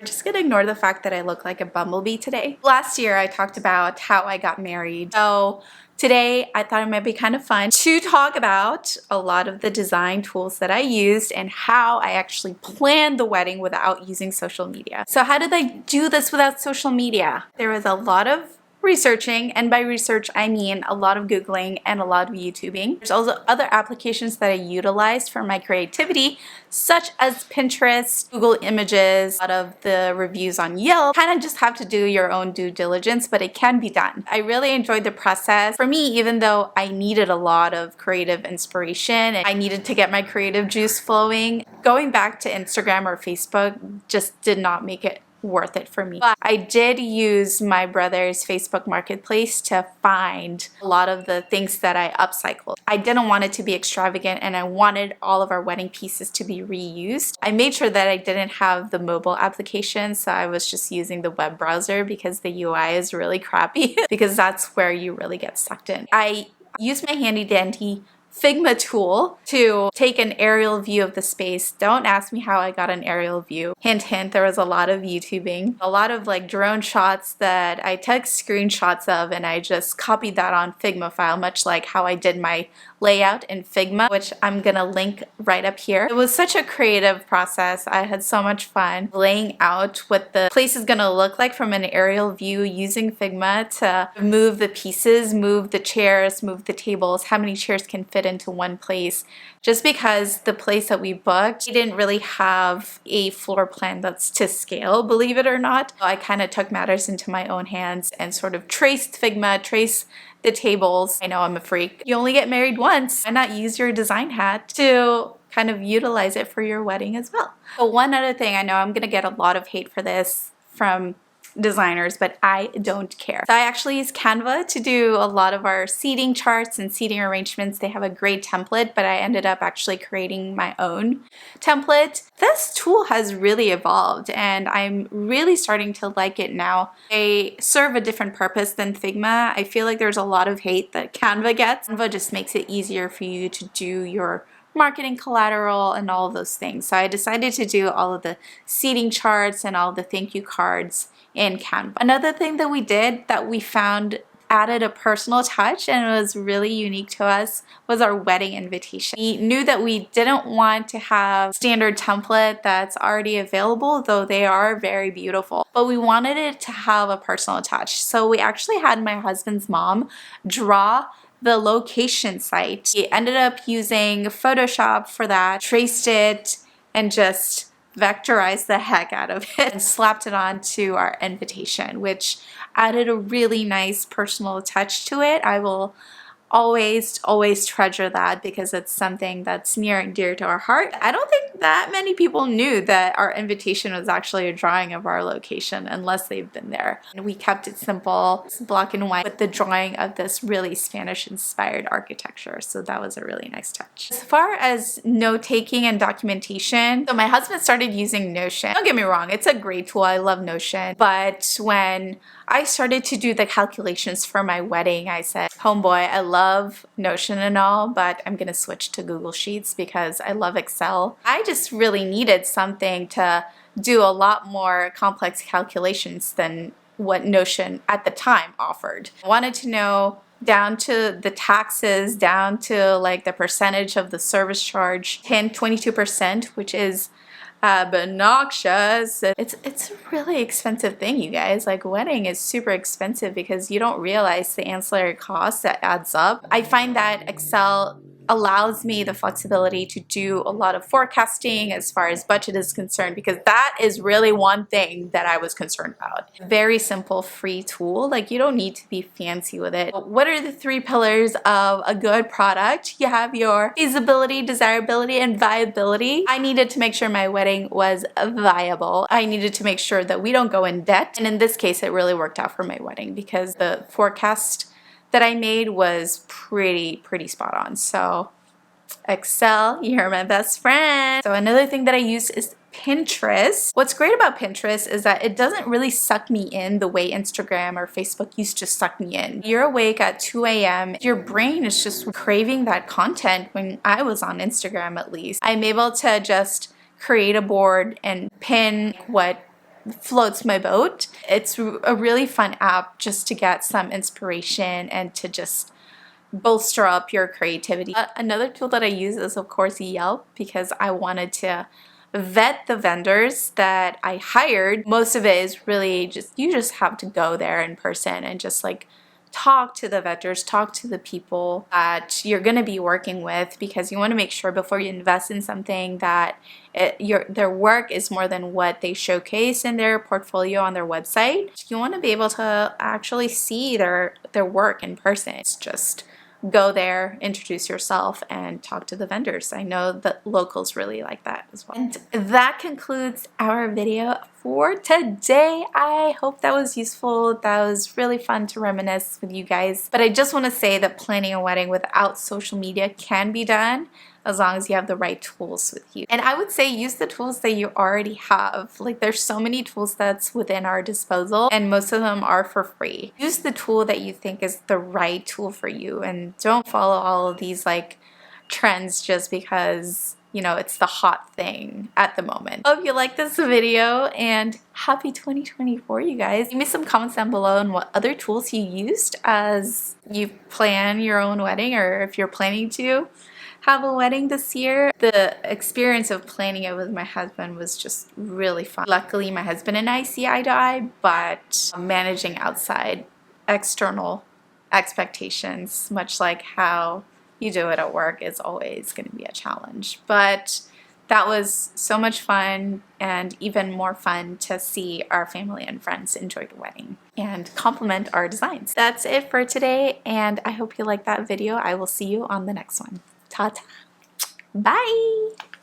We're just gonna ignore the fact that I look like a bumblebee today. Last year I talked about how I got married. So today I thought it might be kind of fun to talk about a lot of the design tools that I used and how I actually planned the wedding without using social media. So how did I do this without social media? There was a lot of researching, and by research I mean a lot of Googling and a lot of YouTubing. There's also other applications that I utilized for my creativity, such as Pinterest, Google Images, a lot of the reviews on Yelp. Kind of just have to do your own due diligence, but it can be done. I really enjoyed the process. For me, even though I needed a lot of creative inspiration and I needed to get my creative juice flowing, going back to Instagram or Facebook just did not make it worth it for me. But I did use my brother's Facebook Marketplace to find a lot of the things that I upcycled. I didn't want it to be extravagant and I wanted all of our wedding pieces to be reused. I made sure that I didn't have the mobile application, so I was just using the web browser because the UI is really crappy because that's where you really get sucked in. I used my handy dandy Figma tool to take an aerial view of the space. Don't ask me how I got an aerial view. Hint, hint, there was a lot of YouTubing, a lot of like drone shots that I took screenshots of and I just copied that on Figma file, much like how I did my layout in Figma, which I'm gonna link right up here. It was such a creative process. I had so much fun laying out what the place is gonna look like from an aerial view using Figma to move the pieces, move the chairs, move the tables, how many chairs can fit into one place. Just because the place that we booked, we didn't really have a floor plan that's to scale, believe it or not. I kind of took matters into my own hands and sort of traced Figma, traced the tables. I know I'm a freak. You only get married once. Why not use your design hat to kind of utilize it for your wedding as well? But one other thing, I know I'm gonna get a lot of hate for this from designers, but I don't care. So I actually use Canva to do a lot of our seating charts and seating arrangements. They have a great template, but I ended up actually creating my own template. This tool has really evolved and I'm really starting to like it now. They serve a different purpose than Figma. I feel like there's a lot of hate that Canva gets. Canva just makes it easier for you to do your marketing collateral and all of those things. So I decided to do all of the seating charts and all the thank you cards in Canva. Another thing that we did that we found added a personal touch and it was really unique to us was our wedding invitation. We knew that we didn't want to have standard template that's already available, though they are very beautiful, but we wanted it to have a personal touch. So we actually had my husband's mom draw the location site. He ended up using Photoshop for that, traced it, and just vectorized the heck out of it and slapped it onto our invitation, which added a really nice personal touch to it. I will always treasure that because it's something that's near and dear to our heart. I don't think that many people knew that our invitation was actually a drawing of our location unless they've been there. And we kept it simple, black and white, with the drawing of this really Spanish-inspired architecture. So that was a really nice touch. As far as note-taking and documentation, so my husband started using Notion. Don't get me wrong, it's a great tool. I love Notion. But when I started to do the calculations for my wedding, I said, homeboy, I love Notion and all, but I'm gonna switch to Google Sheets because I love Excel. I just really needed something to do a lot more complex calculations than what Notion at the time offered. I wanted to know down to the taxes, down to like the percentage of the service charge, 22%, which is obnoxious. It's a really expensive thing, you guys. Like, wedding is super expensive because you don't realize the ancillary costs that adds up. I find that Excel allows me the flexibility to do a lot of forecasting as far as budget is concerned, because that is really one thing that I was concerned about. Very simple, free tool. Like, you don't need to be fancy with it. What are the three pillars of a good product? You have your feasibility, desirability, and viability. I needed to make sure my wedding was viable. I needed to make sure that we don't go in debt. And in this case, it really worked out for my wedding because the forecast that I made was pretty spot on. So Excel, you're my best friend. So another thing that I use is Pinterest. What's great about Pinterest is that it doesn't really suck me in the way Instagram or Facebook used to suck me in. You're awake at 2 a.m. Your brain is just craving that content. When I was on Instagram, at least, I'm able to just create a board and pin what floats my boat. It's a really fun app just to get some inspiration and to just bolster up your creativity. Another tool that I use is of course Yelp, because I wanted to vet the vendors that I hired. Most of it is really just, you just have to go there in person and just like talk to the vendors, talk to the people that you're going to be working with, because you want to make sure before you invest in something that their work is more than what they showcase in their portfolio on their website. You want to be able to actually see their work in person. It's just go there, introduce yourself, and talk to the vendors. I know that locals really like that as well. And that concludes our video for today. I hope that was useful. That was really fun to reminisce with you guys. But I just want to say that planning a wedding without social media can be done, as long as you have the right tools with you. And I would say use the tools that you already have. Like, there's so many tools that's within our disposal, and most of them are for free. Use the tool that you think is the right tool for you, and don't follow all of these like trends just because, you know, it's the hot thing at the moment. Hope you like this video, and happy 2024, you guys. Leave me some comments down below on what other tools you used as you plan your own wedding, or if you're planning to have a wedding this year. The experience of planning it with my husband was just really fun. Luckily, my husband and I see eye to eye, but managing outside external expectations, much like how you do it at work, is always going to be a challenge. But that was so much fun, and even more fun to see our family and friends enjoy the wedding and compliment our designs. That's it for today, and I hope you liked that video. I will see you on the next one. Ta-ta. Bye!